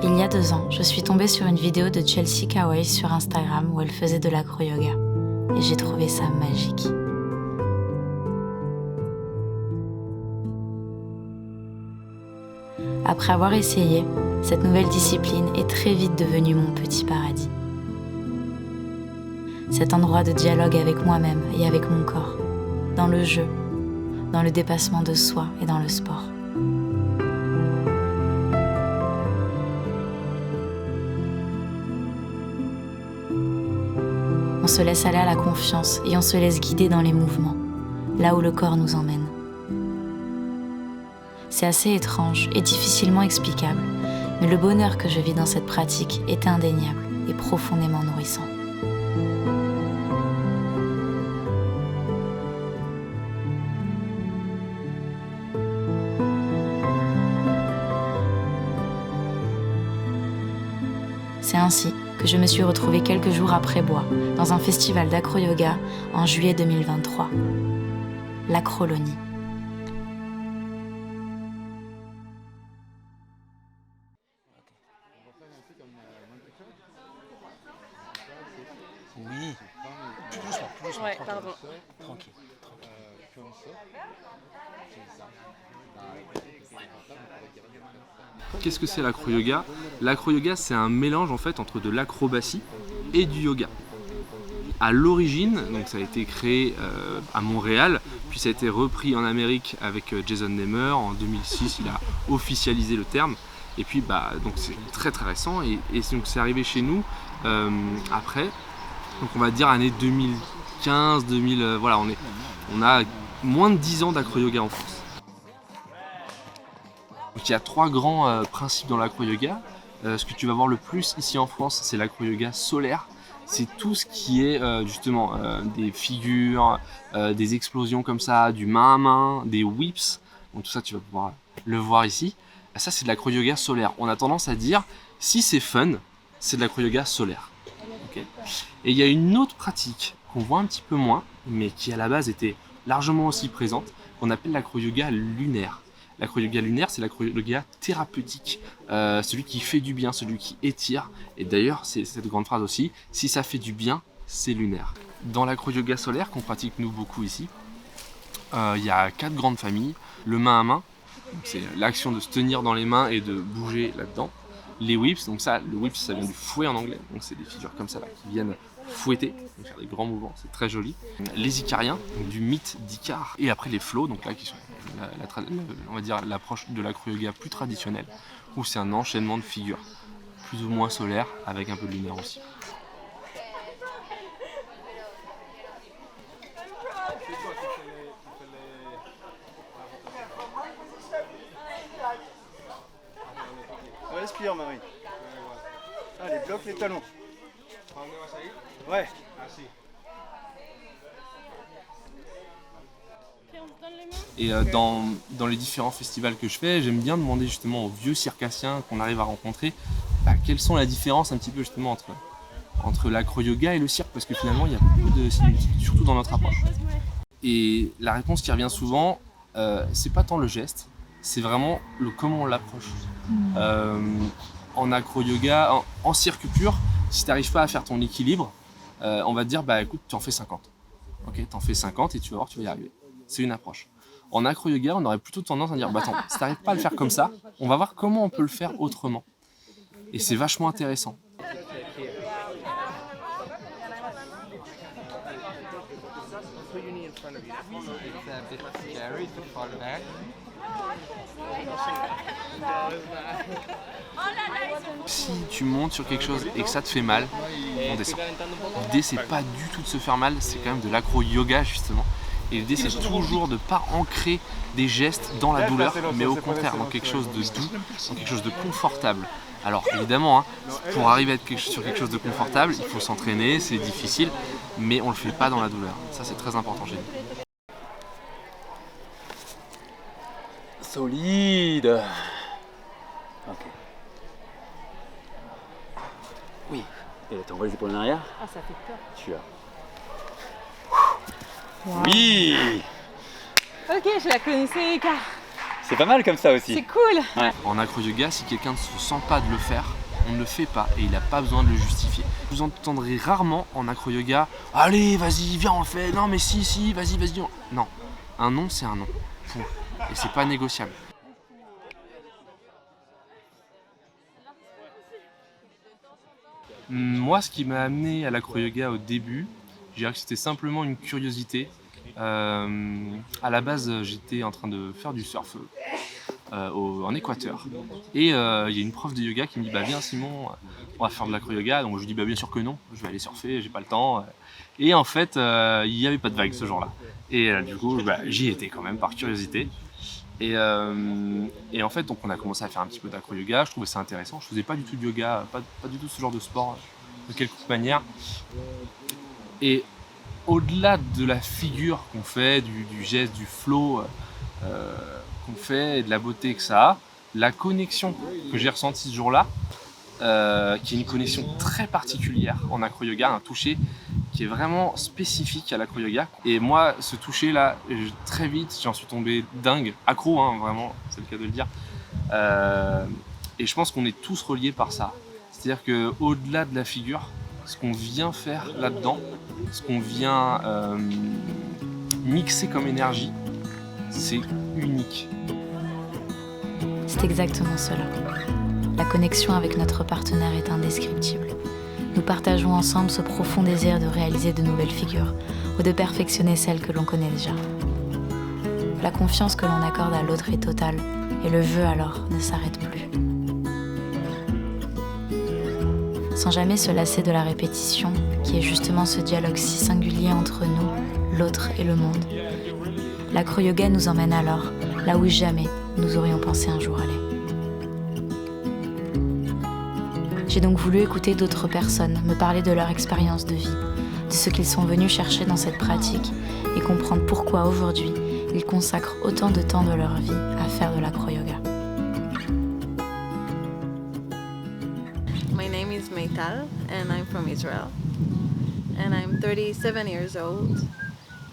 Il y a 2 ans, je suis tombée sur une vidéo de Chelsea Kawai sur Instagram où elle faisait de l'acro-yoga. Et j'ai trouvé ça magique. Après avoir essayé, cette nouvelle discipline est très vite devenue mon petit paradis. Cet endroit de dialogue avec moi-même et avec mon corps, dans le jeu, dans le dépassement de soi et dans le sport. On se laisse aller à la confiance et on se laisse guider dans les mouvements, là où le corps nous emmène. C'est assez étrange et difficilement explicable, mais le bonheur que je vis dans cette pratique est indéniable et profondément nourrissant. C'est ainsi que je me suis retrouvée quelques jours après Bois, dans un festival d'acro-yoga en juillet 2023, l'Acrolonie. Oui, plus doucement, Ouais, pardon. tranquille. Qu'est-ce que c'est l'acro-yoga? L'acro-yoga, c'est un mélange en fait entre de l'acrobatie et du yoga. À l'origine, donc ça a été créé à Montréal, puis ça a été repris en Amérique avec Jason Nemer. En 2006, il a officialisé le terme. Et puis donc c'est très récent et donc c'est arrivé chez nous après. Donc on va dire année 2015, 2000, voilà, on a moins de 10 ans d'acro-yoga en France. Donc il y a 3 grands principes dans l'acro-yoga. Ce que tu vas voir le plus ici en France, c'est l'acro-yoga solaire. C'est tout ce qui est justement des figures, des explosions comme ça, du main à main, des whips. Donc tout ça, tu vas pouvoir le voir ici. Ça, c'est de l'acro-yoga solaire. On a tendance à dire, si c'est fun, c'est de l'acro-yoga solaire. Okay. Et il y a une autre pratique qu'on voit un petit peu moins, mais qui à la base était largement aussi présente, qu'on appelle l'acro-yoga lunaire. L'acro-yoga lunaire, c'est l'acro-yoga thérapeutique, celui qui fait du bien, celui qui étire. Et d'ailleurs, c'est cette grande phrase aussi, si ça fait du bien, c'est lunaire. Dans l'acro-yoga solaire, qu'on pratique nous beaucoup ici, il y a 4 grandes familles. Le main à main, c'est l'action de se tenir dans les mains et de bouger là-dedans. Les whips, donc ça, le whips, ça vient du fouet en anglais, donc c'est des figures comme ça là, qui viennent fouetter, donc faire des grands mouvements, c'est très joli. Les icariens, donc du mythe d'Icare, et après les flows, donc là qui sont on va dire l'approche de l'acro-yoga plus traditionnelle, où c'est un enchaînement de figures, plus ou moins solaires, avec un peu de lumière aussi. Respire Marie. Allez, bloque les talons. Ouais. Et dans les différents festivals que je fais, j'aime bien demander justement aux vieux circassiens qu'on arrive à rencontrer quelles sont les différences un petit peu justement entre l'acro-yoga et le cirque, parce que finalement il y a beaucoup de similitudes, surtout dans notre approche. Et la réponse qui revient souvent, c'est pas tant le geste, c'est vraiment le comment on l'approche. En acro-yoga, en cirque pur, si tu n'arrives pas à faire ton équilibre, on va te dire écoute, tu en fais 50. Ok, tu en fais 50 et tu vas voir, tu vas y arriver. C'est une approche. En acro-yoga, on aurait plutôt tendance à dire attends, si tu n'arrives pas à le faire comme ça, on va voir comment on peut le faire autrement. Et c'est vachement intéressant. Si tu montes sur quelque chose et que ça te fait mal, on descend. L'idée c'est pas du tout de se faire mal, c'est quand même de l'acro-yoga justement. Et l'idée c'est toujours de ne pas ancrer des gestes dans la douleur, mais au contraire dans quelque chose de doux, dans quelque chose de confortable. Alors évidemment, pour arriver sur quelque chose de confortable, il faut s'entraîner, c'est difficile, mais on ne le fait pas dans la douleur. Ça c'est très important chez nous. Solide. Ok. Oui. Et là, t'envoies les épaules en arrière. Ah, ça fait peur. Tu as. Wow. Oui. Ok, je la connaissais, Car. C'est pas mal comme ça aussi. C'est cool. Ouais. En acro-yoga, si quelqu'un ne se sent pas de le faire, on ne le fait pas et il n'a pas besoin de le justifier. Vous entendrez rarement en acro-yoga « Allez, vas-y, viens, on le fait. Non, mais si, vas-y. » Non, un non, c'est un non. Point. Et c'est pas négociable. Moi, ce qui m'a amené à l'acro-yoga au début, je dirais que c'était simplement une curiosité. À la base, j'étais en train de faire du surf en Équateur. Et il y a une prof de yoga qui me dit bah viens Simon, on va faire de l'acro-yoga. Donc je lui dis bah bien sûr que non, je vais aller surfer, j'ai pas le temps. Et en fait, il n'y avait pas de vagues ce jour-là. Et du coup, j'y étais quand même par curiosité. Et en fait, donc on a commencé à faire un petit peu d'acro-yoga. Je trouvais ça intéressant. Je faisais pas du tout de yoga, pas du tout ce genre de sport de quelque manière. Et au-delà de la figure qu'on fait, du geste, du flow qu'on fait et de la beauté que ça a, la connexion que j'ai ressentie ce jour-là, qui est une connexion très particulière en acro-yoga, un toucher qui est vraiment spécifique à l'acro-yoga. Et moi, ce toucher-là, très vite, j'en suis tombé dingue, accro, hein, vraiment, c'est le cas de le dire. Et je pense qu'on est tous reliés par ça. C'est-à-dire qu'au-delà de la figure, ce qu'on vient faire là-dedans, ce qu'on vient mixer comme énergie, c'est unique. C'est exactement cela. La connexion avec notre partenaire est indescriptible. Nous partageons ensemble ce profond désir de réaliser de nouvelles figures ou de perfectionner celles que l'on connaît déjà. La confiance que l'on accorde à l'autre est totale et le jeu alors ne s'arrête plus. Sans jamais se lasser de la répétition, qui est justement ce dialogue si singulier entre nous, l'autre et le monde. L'acro-yoga nous emmène alors là où jamais nous aurions pensé un jour aller. J'ai donc voulu écouter d'autres personnes me parler de leur expérience de vie, de ce qu'ils sont venus chercher dans cette pratique et comprendre pourquoi aujourd'hui ils consacrent autant de temps de leur vie à faire de l'acro-yoga. My name is Meital and I'm from Israel. And I'm 37 years old.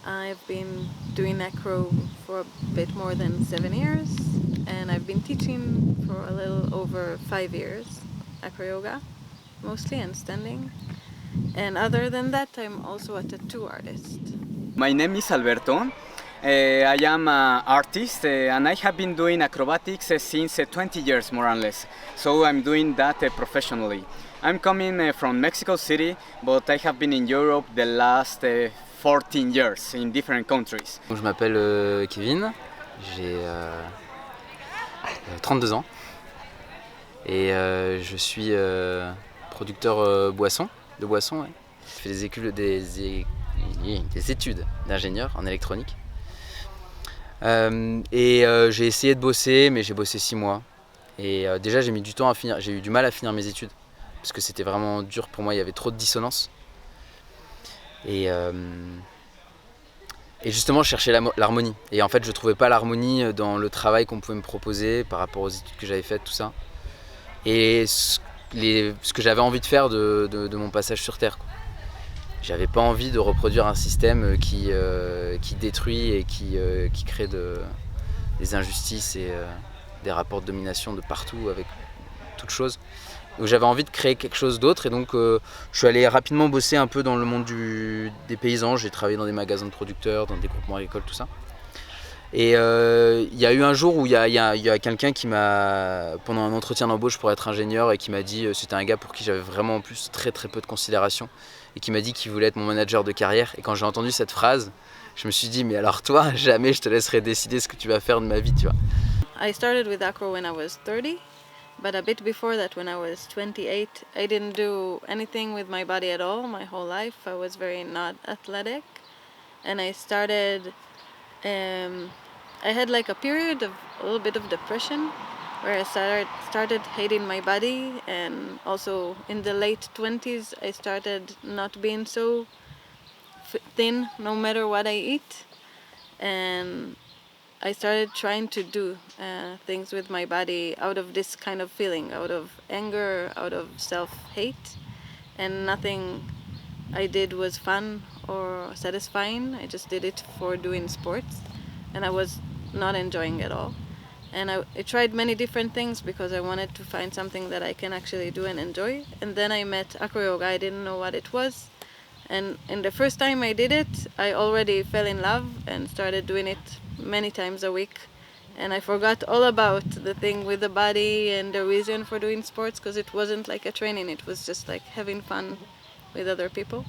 I've been doing acro for a bit more than 7 years. And I've been teaching for a little over 5 years, acro-yoga, mostly and standing. And other than that, I'm also a tattoo artist. My name is Alberto. I am an artist and I have been doing acrobatics since 20 years more or less. So I'm doing that professionally. I'm coming from Mexico City, but I have been in Europe the last 14 years in different countries. Je m'appelle Kevin, j'ai 32 ans et je suis producteur de boissons. Ouais. Je fais des études d'ingénieur en électronique. J'ai essayé de bosser, mais j'ai bossé 6 mois. Et déjà j'ai mis du temps à finir, j'ai eu du mal à finir mes études parce que c'était vraiment dur pour moi, il y avait trop de dissonance. Et justement je cherchais l'harmonie. Et en fait je trouvais pas l'harmonie dans le travail qu'on pouvait me proposer par rapport aux études que j'avais faites, tout ça. Et ce que j'avais envie de faire de mon passage sur Terre, quoi. J'avais pas envie de reproduire un système qui détruit et qui crée des injustices et des rapports de domination de partout avec toutes choses. Donc j'avais envie de créer quelque chose d'autre et donc je suis allé rapidement bosser un peu dans le monde des paysans. J'ai travaillé dans des magasins de producteurs, dans des groupements agricoles, tout ça. Et il y a eu un jour où il y a quelqu'un qui m'a, pendant un entretien d'embauche pour être ingénieur, et qui m'a dit, c'était un gars pour qui j'avais vraiment en plus très très peu de considération, et qui m'a dit qu'il voulait être mon manager de carrière. Et quand j'ai entendu cette phrase, je me suis dit, mais alors toi, jamais je te laisserai décider ce que tu vas faire de ma vie, tu vois. I started with acro when I was 30, but a bit before that, when I was 28, I didn't do anything with my body at all my whole life. I was very not athletic, and I started I had like a period of a little bit of depression where I started hating my body, and also in the late 20s I started not being so thin no matter what I eat, and I started trying to do things with my body out of this kind of feeling, out of anger, out of self-hate, and nothing I did was fun or satisfying. I just did it for doing sports, and I was not enjoying it all. And I tried many different things because I wanted to find something that I can actually do and enjoy. And then I met acro yoga. I didn't know what it was. And the first time I did it, I already fell in love and started doing it many times a week. And I forgot all about the thing with the body and the reason for doing sports, because it wasn't like a training, it was just like having fun with other people.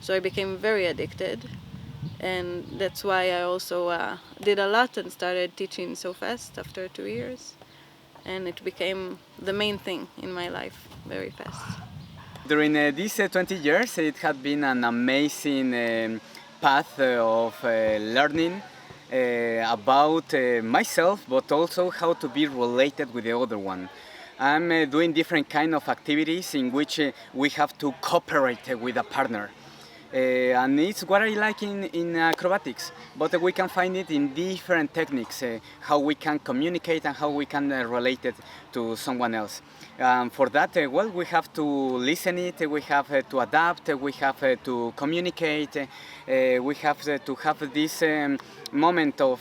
So I became very addicted. And that's why I also did a lot and started teaching so fast after 2 years. And it became the main thing in my life very fast. During these 20 years, it had been an amazing path of learning about myself, but also how to be related with the other one. I'm doing different kind of activities in which we have to cooperate with a partner. And it's what I like in acrobatics, but we can find it in different techniques, how we can communicate and how we can relate it to someone else. For that, well, we have to listen it, we have to adapt, we have to communicate, we have to have this moment of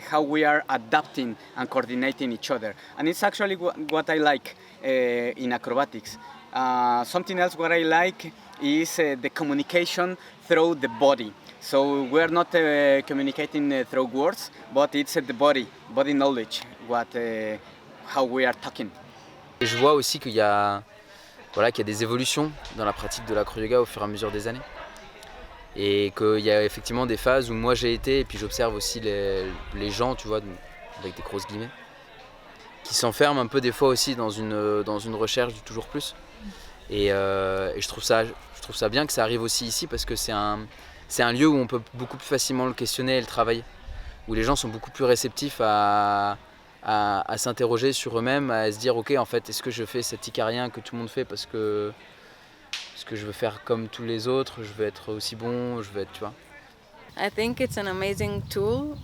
how we are adapting and coordinating each other. And it's actually what I like in acrobatics. Something else what I like is the communication through the body. So we're not communicating through words, but it's the body knowledge, how we are talking. Et je vois aussi qu'il y a, voilà, qu'il y a des évolutions dans la pratique de l'acro-yoga au fur et à mesure des années. Et qu'il y a effectivement des phases où moi j'ai été, et puis j'observe aussi les gens, tu vois, avec des grosses guillemets, qui s'enferment un peu des fois aussi dans une recherche du toujours plus. Et je trouve ça bien que ça arrive aussi ici, parce que c'est un lieu où on peut beaucoup plus facilement le questionner et le travailler, où les gens sont beaucoup plus réceptifs à s'interroger sur eux-mêmes, à se dire ok, en fait, est-ce que je fais cet icarien que tout le monde fait parce que je veux faire comme tous les autres, je veux être aussi bon, je veux être, tu vois. I think it's an amazing tool.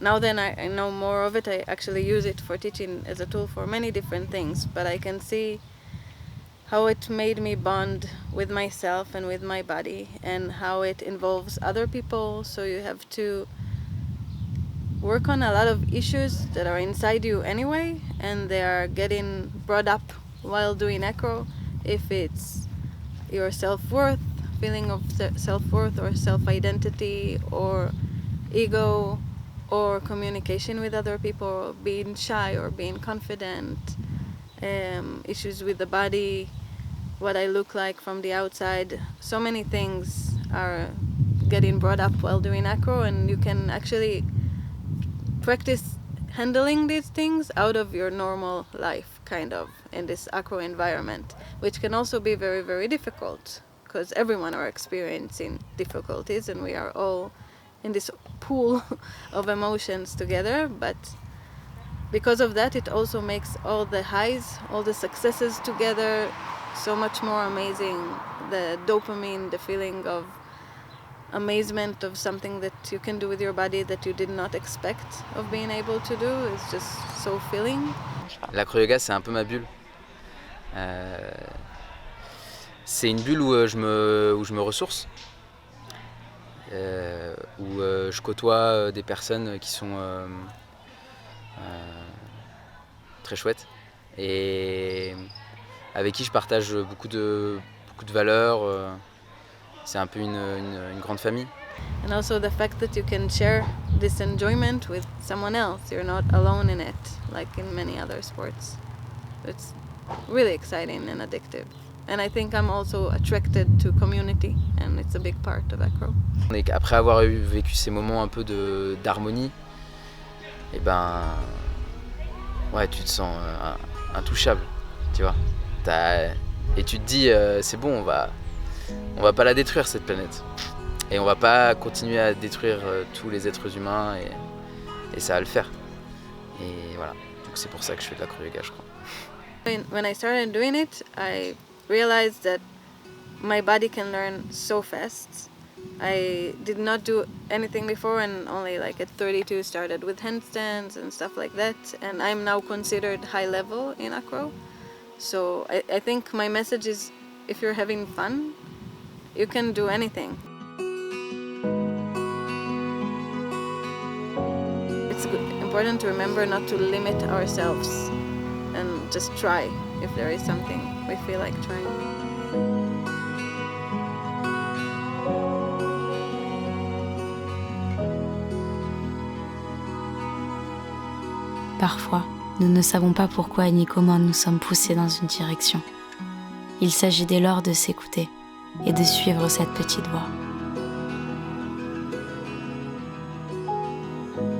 Now that I know more of it, I actually use it for teaching as a tool for many different things, but I can see how it made me bond with myself and with my body, and how it involves other people. So you have to work on a lot of issues that are inside you anyway, and they are getting brought up while doing acro. If it's your self-worth, feeling of self-worth or self-identity or ego or communication with other people, being shy or being confident, issues with the body, what I look like from the outside. So many things are getting brought up while doing acro, and you can actually practice handling these things out of your normal life, kind of, in this acro environment, which can also be very, very difficult, because everyone are experiencing difficulties and we are all in this pool of emotions together. But because of that, it also makes all the highs, all the successes together so much more amazing. The dopamine, the feeling of amazement of something that you can do with your body that you did not expect of being able to do is just so filling. L'acro-yoga, c'est un peu ma bulle. C'est une bulle où je me ressource, où je côtoie des personnes qui sont très chouettes et avec qui je partage beaucoup de valeurs. C'est un peu une grande famille. And also the fact that you can share this enjoyment with someone else. You're not alone in it, like in many other sports. It's really exciting and addictive. And I think I'm also attracted to community, and it's a big part of acro. Et après avoir vécu ces moments un peu d'harmonie, et ben, ouais, tu te sens intouchable, tu vois. Et tu te dis, c'est bon, on va pas la détruire cette planète. Et on va pas continuer à détruire tous les êtres humains, et ça va le faire. Et voilà, donc c'est pour ça que je fais de l'acro-yoga, je crois. When I started doing it, I realized that my body can learn so fast. I did not do anything before, and only like at 32 started with handstands and stuff like that, and I'm now considered high level in acro. So I think my message is, if you're having fun, you can do anything. It's important to remember not to limit ourselves and just try if there is something we feel like trying. Parfois, nous ne savons pas pourquoi ni comment nous sommes poussés dans une direction. Il s'agit dès lors de s'écouter et de suivre cette petite voie.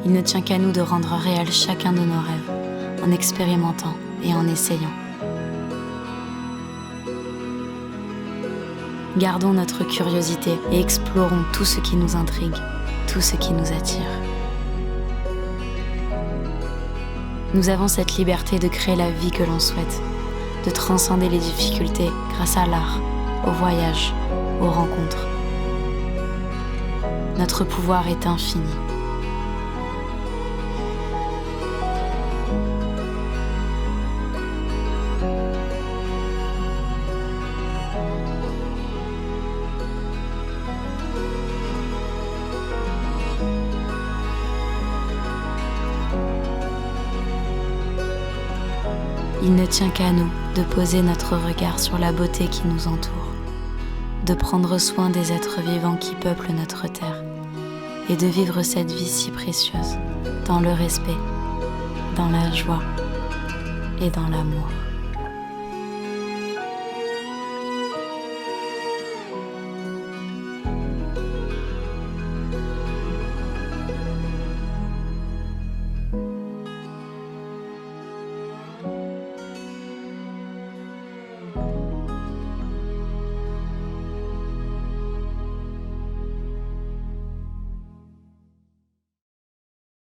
Il ne tient qu'à nous de rendre réel chacun de nos rêves, en expérimentant et en essayant. Gardons notre curiosité et explorons tout ce qui nous intrigue, tout ce qui nous attire. Nous avons cette liberté de créer la vie que l'on souhaite, de transcender les difficultés grâce à l'art, au voyage, aux rencontres. Notre pouvoir est infini. Il ne tient qu'à nous de poser notre regard sur la beauté qui nous entoure, de prendre soin des êtres vivants qui peuplent notre terre et de vivre cette vie si précieuse dans le respect, dans la joie et dans l'amour.